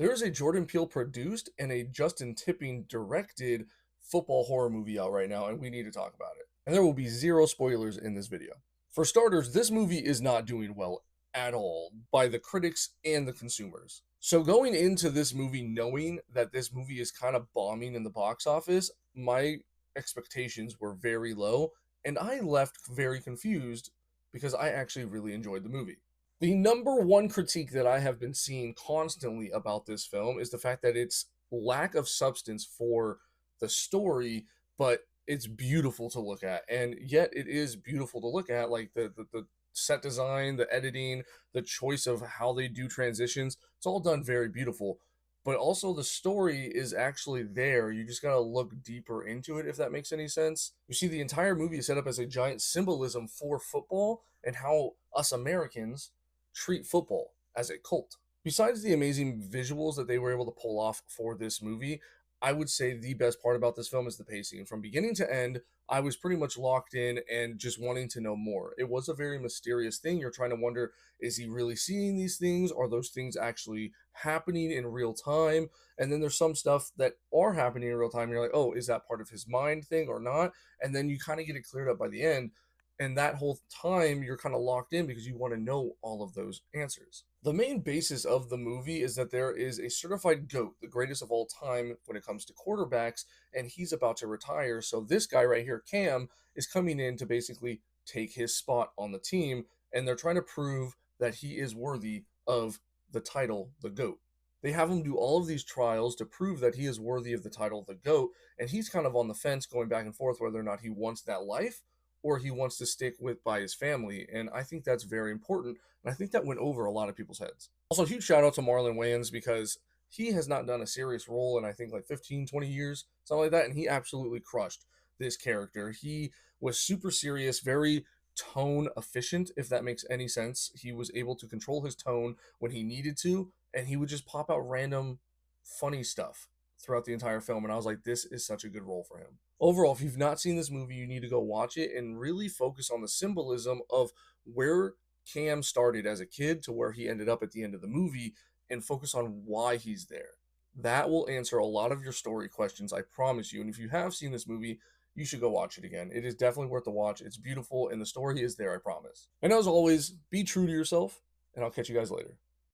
There is a Jordan Peele produced and a Justin Tipping directed football horror movie out right now, and we need to talk about it. And there will be zero spoilers in this video. For starters, this movie is not doing well at all by the critics and the consumers. So, going into this movie knowing that this movie is kind of bombing in the box office, my expectations were very low, and I left very confused because I actually really enjoyed the movie. The number one critique that I have been seeing constantly about this film is the fact that it's lack of substance for the story, but it's beautiful to look at. And yet it is beautiful to look at, like the set design, the editing, the choice of how they do transitions. It's all done very beautiful. But also the story is actually there. You just gotta look deeper into it, if that makes any sense. You see, the entire movie is set up as a giant symbolism for football and how us Americans treat football as a cult. Besides the amazing visuals that they were able to pull off for this movie, I would say the best part about this film is the pacing. From beginning to end, I was pretty much locked in and just wanting to know more. It was a very mysterious thing. You're trying to wonder, is he really seeing these things? Are those things actually happening in real time? And then there's some stuff that are happening in real time. And you're like, oh, is that part of his mind thing or not? And then you kind of get it cleared up by the end, and that whole time you're kind of locked in because you want to know all of those answers. The main basis of the movie is that there is a certified GOAT, the greatest of all time when it comes to quarterbacks, and he's about to retire. So this guy right here, Cam, is coming in to basically take his spot on the team, and they're trying to prove that he is worthy of the title, the GOAT. They have him do all of these trials to prove that he is worthy of the title, the GOAT, and he's kind of on the fence going back and forth whether or not he wants that life or he wants to stick with by his family. And I think that's very important. And I think that went over a lot of people's heads. Also, huge shout out to Marlon Wayans because he has not done a serious role in I think like 15, 20 years, something like that. And he absolutely crushed this character. He was super serious, very tone efficient, if that makes any sense. He was able to control his tone when he needed to, and he would just pop out random funny stuff throughout the entire film. And I was like, this is such a good role for him. Overall, if you've not seen this movie, you need to go watch it and really focus on the symbolism of where Cam started as a kid to where he ended up at the end of the movie, and focus on why he's there. That will answer a lot of your story questions, I promise you. And if you have seen this movie, you should go watch it again. It is definitely worth the watch. It's beautiful and the story is there, I promise. And as always, be true to yourself, and I'll catch you guys later.